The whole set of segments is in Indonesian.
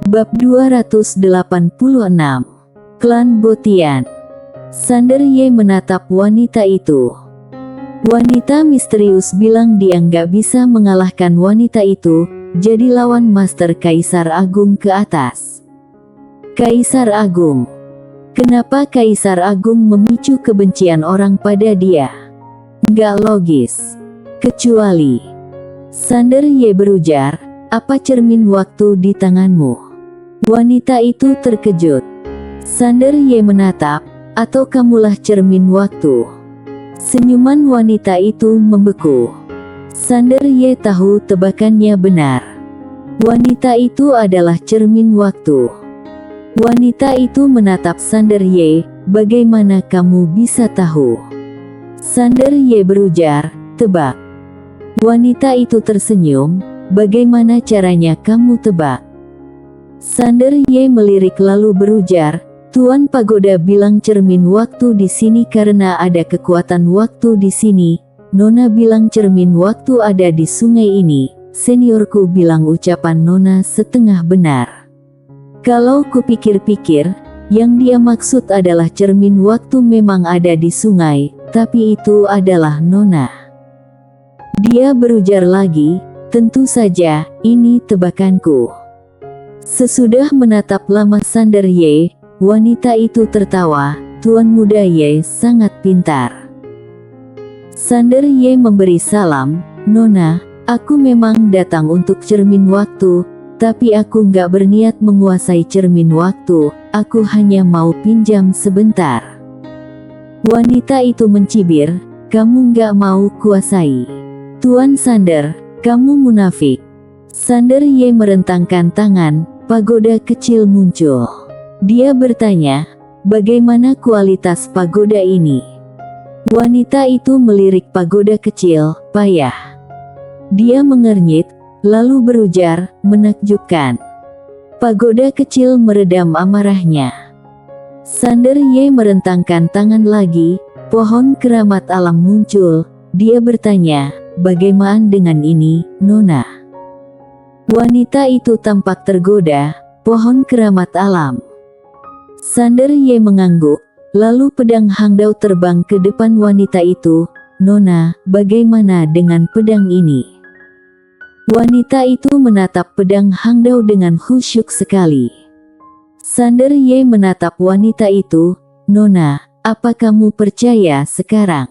Bab 286. Klan Botian. Sander Ye menatap wanita itu. Wanita misterius bilang dia nggak bisa mengalahkan wanita itu, jadi lawan Master Kaisar Agung ke atas. Kaisar Agung. Kenapa Kaisar Agung memicu kebencian orang pada dia? Nggak logis. Kecuali Sander Ye berujar, apa cermin waktu di tanganmu? Wanita itu terkejut. Sander Ye menatap, atau kamulah cermin waktu? Senyuman wanita itu membeku. Sander Ye tahu tebakannya benar. Wanita itu adalah cermin waktu. Wanita itu menatap Sander Ye, bagaimana kamu bisa tahu? Sander Ye berujar, tebak. Wanita itu tersenyum, bagaimana caranya kamu tebak? Sander Ye melirik lalu berujar, Tuan Pagoda bilang cermin waktu di sini karena ada kekuatan waktu di sini. Nona bilang cermin waktu ada di sungai ini. Seniorku bilang ucapan Nona setengah benar. Kalau kupikir-pikir, yang dia maksud adalah cermin waktu memang ada di sungai, tapi itu adalah Nona. Dia berujar lagi, tentu saja, ini tebakanku. Sesudah menatap lama Sander Ye, wanita itu tertawa, Tuan Muda Ye sangat pintar. Sander Ye memberi salam, Nona, aku memang datang untuk cermin waktu, tapi aku nggak berniat menguasai cermin waktu, aku hanya mau pinjam sebentar. Wanita itu mencibir, kamu nggak mau kuasai. Tuan Sander, kamu munafik. Sander Ye merentangkan tangan, pagoda kecil muncul. Dia bertanya, bagaimana kualitas pagoda ini? Wanita itu melirik pagoda kecil, payah. Dia mengernyit, lalu berujar, menakjubkan. Pagoda kecil meredam amarahnya. Sander Ye merentangkan tangan lagi, pohon keramat alam muncul. Dia bertanya, bagaimana dengan ini, Nona? Wanita itu tampak tergoda, pohon keramat alam. Sander Ye mengangguk, lalu pedang Hangdao terbang ke depan wanita itu, Nona, bagaimana dengan pedang ini? Wanita itu menatap pedang Hangdao dengan khusyuk sekali. Sander Ye menatap wanita itu, Nona, apa kamu percaya sekarang?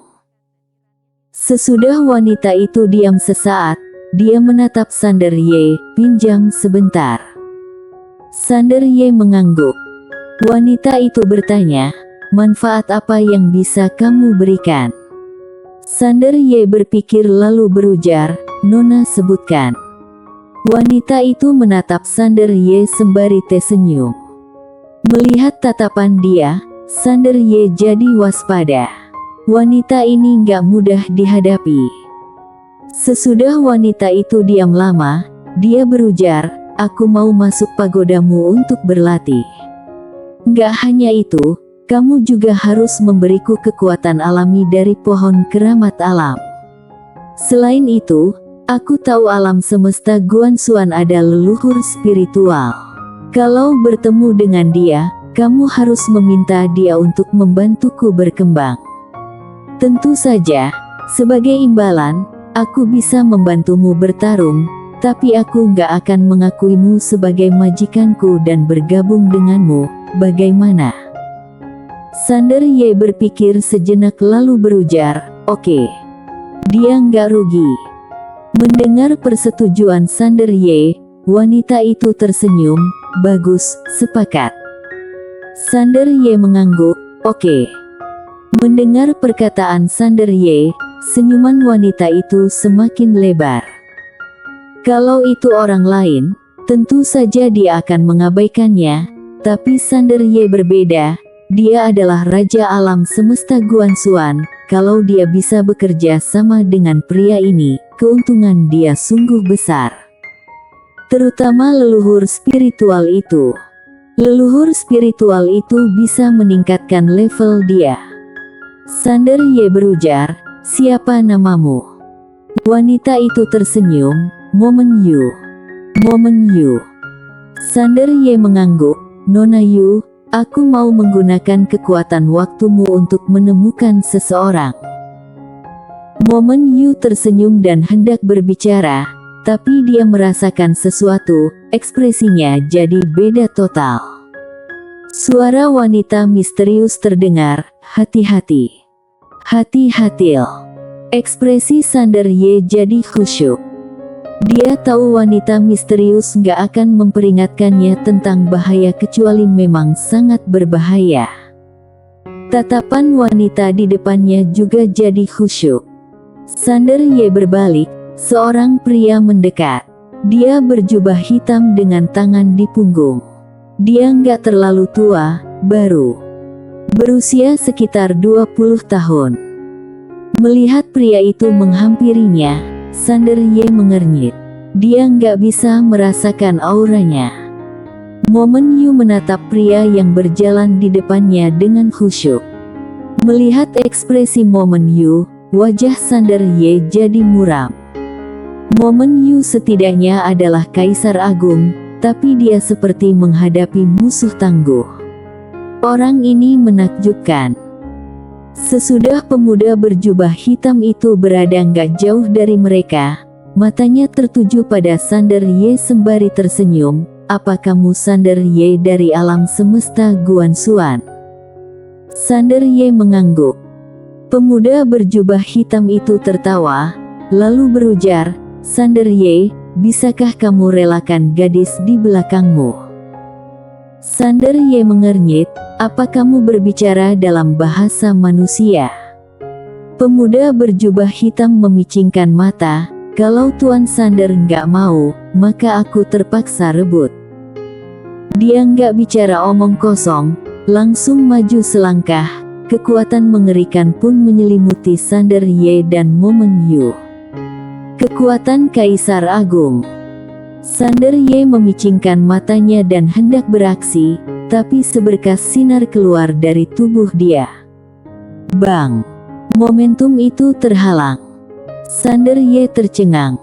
Sesudah wanita itu diam sesaat, dia menatap Sander Ye, pinjam sebentar. Sander Ye mengangguk. Wanita itu bertanya, manfaat apa yang bisa kamu berikan? Sander Ye berpikir lalu berujar, Nona sebutkan. Wanita itu menatap Sander Ye sembari tersenyum. Melihat tatapan dia, Sander Ye jadi waspada. Wanita ini nggak mudah dihadapi. Sesudah wanita itu diam lama, dia berujar, aku mau masuk pagodamu untuk berlatih. Nggak hanya itu, kamu juga harus memberiku kekuatan alami dari pohon keramat alam. Selain itu, aku tahu alam semesta Guanxuan ada leluhur spiritual. Kalau bertemu dengan dia, kamu harus meminta dia untuk membantuku berkembang. Tentu saja, sebagai imbalan, aku bisa membantumu bertarung, tapi aku nggak akan mengakuimu sebagai majikanku dan bergabung denganmu, bagaimana? Sander Ye berpikir sejenak lalu berujar, oke. Dia nggak rugi. Mendengar persetujuan Sander Ye, wanita itu tersenyum, bagus, sepakat. Sander Ye mengangguk, oke. Mendengar perkataan Sander Ye, senyuman wanita itu semakin lebar. Kalau itu orang lain, tentu saja dia akan mengabaikannya, tapi Sander Ye berbeda, dia adalah Raja Alam Semesta Guanxuan, kalau dia bisa bekerja sama dengan pria ini, keuntungan dia sungguh besar. Terutama leluhur spiritual itu. Leluhur spiritual itu bisa meningkatkan level dia. Sander Ye berujar, siapa namamu? Wanita itu tersenyum, Momen Yu. Momen Yu. Sander Ye mengangguk, "Nona Yu, aku mau menggunakan kekuatan waktumu untuk menemukan seseorang." Momen Yu tersenyum dan hendak berbicara, tapi dia merasakan sesuatu, ekspresinya jadi beda total. Suara wanita misterius terdengar, "Hati-hati. Hati-hati." Ekspresi Sander Ye jadi khusyuk. Dia tahu wanita misterius gak akan memperingatkannya tentang bahaya kecuali memang sangat berbahaya. Tatapan wanita di depannya juga jadi khusyuk. Sander Ye berbalik, seorang pria mendekat. Dia berjubah hitam dengan tangan di punggung. Dia nggak terlalu tua, baru berusia sekitar 20 tahun. Melihat pria itu menghampirinya, Sander Ye mengernyit. Dia nggak bisa merasakan auranya. Momen Yu menatap pria yang berjalan di depannya dengan khusyuk. Melihat ekspresi Momen Yu, wajah Sander Ye jadi muram. Momen Yu setidaknya adalah kaisar agung, tapi dia seperti menghadapi musuh tangguh. Orang ini menakjubkan. Sesudah pemuda berjubah hitam itu berada nggak jauh dari mereka, matanya tertuju pada Sander Ye sembari tersenyum. "Apa kamu Sander Ye dari alam semesta Guanxuan?" Sander Ye mengangguk. Pemuda berjubah hitam itu tertawa, lalu berujar, "Sander Ye, bisakah kamu relakan gadis di belakangmu?" Sander Ye mengernyit, "Apa kamu berbicara dalam bahasa manusia?" Pemuda berjubah hitam memicingkan mata, "Kalau Tuan Sander nggak mau, maka aku terpaksa rebut." Dia nggak bicara omong kosong, langsung maju selangkah. Kekuatan mengerikan pun menyelimuti Sander Ye dan Momen Yu. Kekuatan Kaisar Agung. Sander Ye memicingkan matanya dan hendak beraksi, tapi seberkas sinar keluar dari tubuh dia. Bang! Momentum itu terhalang. Sander Ye tercengang.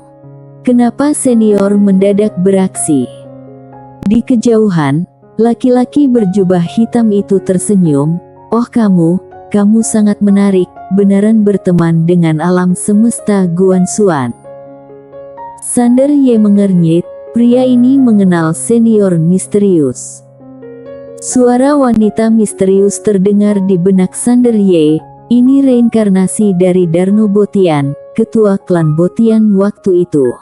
Kenapa senior mendadak beraksi? Di kejauhan, laki-laki berjubah hitam itu tersenyum, "Oh kamu sangat menarik, beneran berteman dengan alam semesta Guanxuan." Sander Ye mengernyit, pria ini mengenal senior misterius. Suara wanita misterius terdengar di benak Sander Ye, "Ini reinkarnasi dari Darno Botian, ketua klan Botian waktu itu.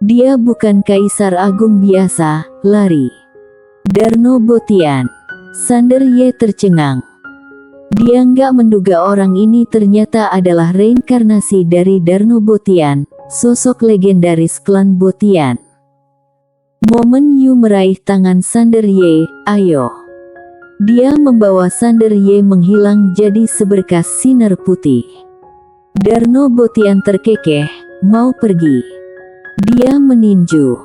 Dia bukan kaisar agung biasa, lari." Darno Botian. Sander Ye tercengang. Dia nggak menduga orang ini ternyata adalah reinkarnasi dari Darno Botian, sosok legendaris klan Botian. Momen Yu meraih tangan Sander Ye, "Ayo." Dia membawa Sander Ye menghilang jadi seberkas sinar putih. Darno Botian terkekeh, mau pergi. Dia meninju.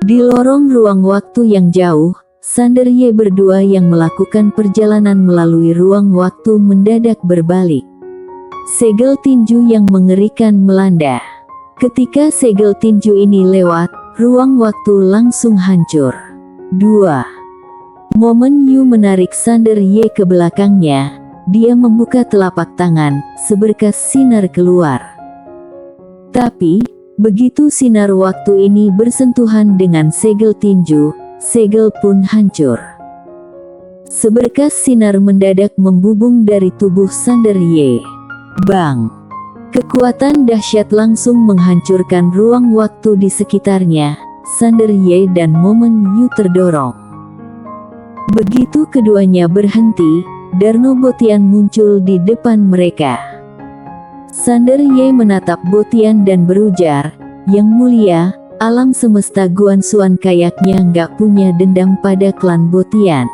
Di lorong ruang waktu yang jauh, Sander Ye berdua yang melakukan perjalanan melalui ruang waktu mendadak berbalik. Segel tinju yang mengerikan melanda. Ketika segel tinju ini lewat, ruang waktu langsung hancur. 2. Momen Yu menarik Sander Ye ke belakangnya. Dia membuka telapak tangan, seberkas sinar keluar. Tapi, begitu sinar waktu ini bersentuhan dengan segel tinju, segel pun hancur. Seberkas sinar mendadak membubung dari tubuh Sander Ye. Bang! Kekuatan dahsyat langsung menghancurkan ruang waktu di sekitarnya. Sander Ye dan Momen Yu terdorong. Begitu keduanya berhenti, Darno Botian muncul di depan mereka. Sander Ye menatap Botian dan berujar, "Yang mulia, alam semesta Guanxuan kayaknya nggak punya dendam pada klan Botian."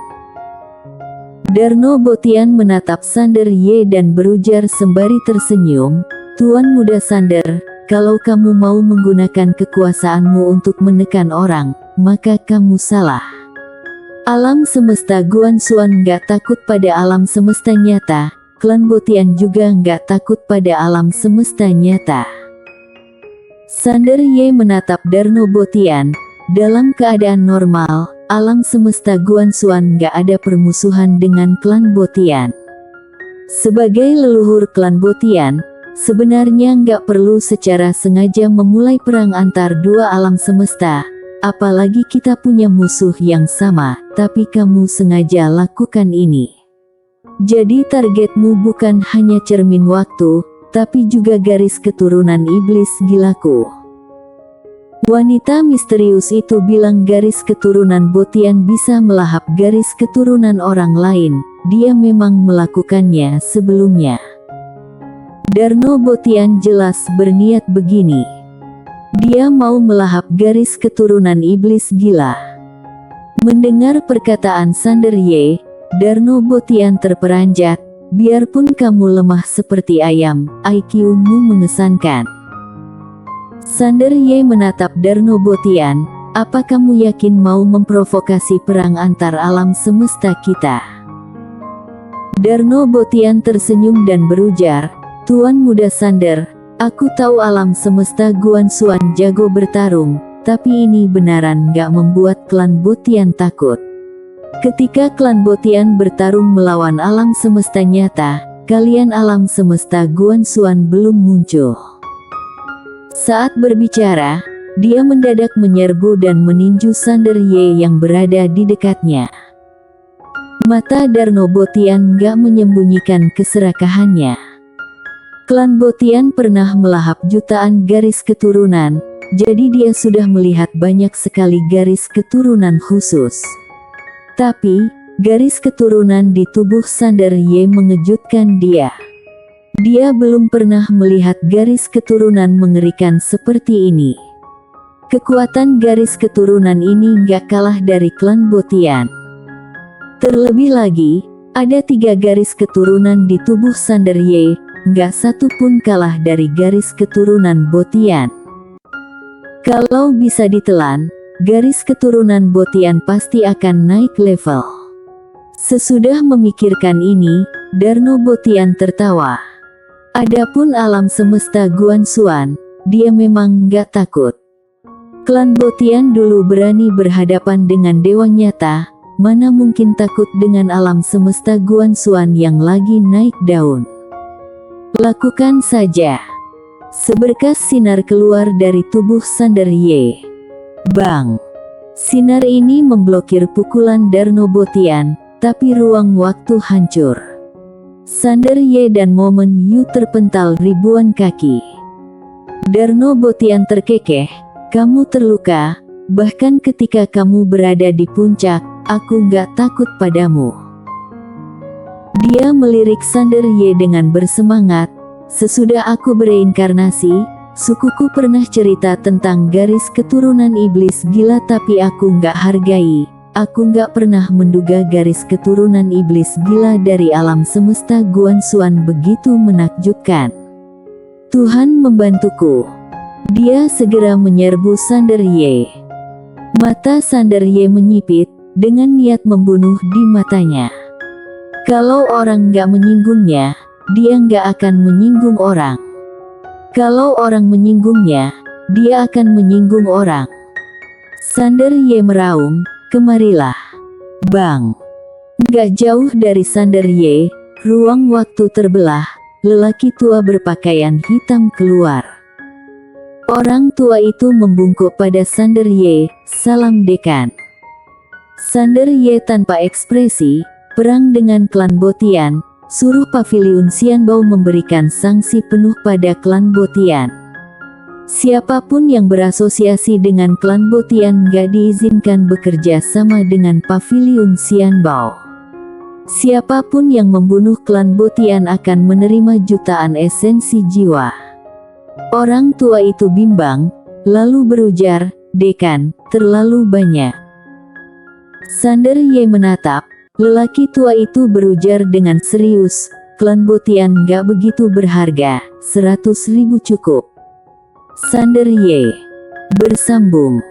Darno Botian menatap Sander Ye dan berujar sembari tersenyum, "Tuan muda Sander, kalau kamu mau menggunakan kekuasaanmu untuk menekan orang, maka kamu salah. Alam semesta Guanxuan nggak takut pada alam semesta nyata, klan Botian juga nggak takut pada alam semesta nyata." Sander Ye menatap Darno Botian, dalam keadaan normal, alam semesta Guanxuan gak ada permusuhan dengan klan Botian. Sebagai leluhur klan Botian, sebenarnya nggak perlu secara sengaja memulai perang antar dua alam semesta, apalagi kita punya musuh yang sama, tapi kamu sengaja lakukan ini. Jadi targetmu bukan hanya cermin waktu, tapi juga garis keturunan iblis gilaku. Wanita misterius itu bilang garis keturunan Botian bisa melahap garis keturunan orang lain, dia memang melakukannya sebelumnya. Darno Botian jelas berniat begini. Dia mau melahap garis keturunan iblis gila. Mendengar perkataan Sander Ye, Darno Botian terperanjat. Biarpun kamu lemah seperti ayam, IQ-mu mengesankan. Sander Ye menatap Darno Botian, apa kamu yakin mau memprovokasi perang antar alam semesta kita? Darno Botian tersenyum dan berujar, Tuan Muda Sander, aku tahu alam semesta Guanxuan jago bertarung, tapi ini benaran gak membuat klan Botian takut. Ketika klan Botian bertarung melawan alam semesta nyata, kalian alam semesta Guanxuan belum muncul. Saat berbicara, dia mendadak menyerbu dan meninju Sander Ye yang berada di dekatnya. Mata Darno Botian gak menyembunyikan keserakahannya. Klan Botian pernah melahap jutaan garis keturunan, jadi dia sudah melihat banyak sekali garis keturunan khusus. Tapi, garis keturunan di tubuh Sander Ye mengejutkan dia. Dia belum pernah melihat garis keturunan mengerikan seperti ini. Kekuatan garis keturunan ini gak kalah dari klan Botian. Terlebih lagi, ada 3 garis keturunan di tubuh Sander Ye, gak satu pun kalah dari garis keturunan Botian. Kalau bisa ditelan, garis keturunan Botian pasti akan naik level. Sesudah memikirkan ini, Darno Botian tertawa. Adapun alam semesta Guanxuan, dia memang gak takut. Klan Botian dulu berani berhadapan dengan dewa nyata, mana mungkin takut dengan alam semesta Guanxuan yang lagi naik daun. Lakukan saja. Seberkas sinar keluar dari tubuh Sander Ye. Bang! Sinar ini memblokir pukulan Darno Botian, tapi ruang waktu hancur. Sander Ye dan Momen Yu terpental ribuan kaki. Darno Botian terkekeh, kamu terluka, bahkan ketika kamu berada di puncak, aku gak takut padamu. Dia melirik Sander Ye dengan bersemangat, sesudah aku bereinkarnasi, sukuku pernah cerita tentang garis keturunan iblis gila tapi aku nggak hargai. Aku nggak pernah menduga garis keturunan iblis gila dari alam semesta Guanxuan begitu menakjubkan. Tuhan membantuku. Dia segera menyerbu Sander Ye. Mata Sander Ye menyipit, dengan niat membunuh di matanya. Kalau orang nggak menyinggungnya, dia nggak akan menyinggung orang. Kalau orang menyinggungnya, dia akan menyinggung orang. Sander Ye meraung, kemarilah. Bang! Gak jauh dari Sander Ye, ruang waktu terbelah, lelaki tua berpakaian hitam keluar. Orang tua itu membungkuk pada Sander Ye, salam dekan. Sander Ye tanpa ekspresi, perang dengan klan Botian, suruh Paviliun Xianbao memberikan sanksi penuh pada klan Botian. Siapapun yang berasosiasi dengan klan Botian gak diizinkan bekerja sama dengan Paviliun Xianbao. Siapapun yang membunuh klan Botian akan menerima jutaan esensi jiwa. Orang tua itu bimbang, lalu berujar, Dekan, terlalu banyak. Sander Ye menatap. Lelaki tua itu berujar dengan serius, klan Botian gak begitu berharga, 100.000 cukup. Sander Ye bersambung.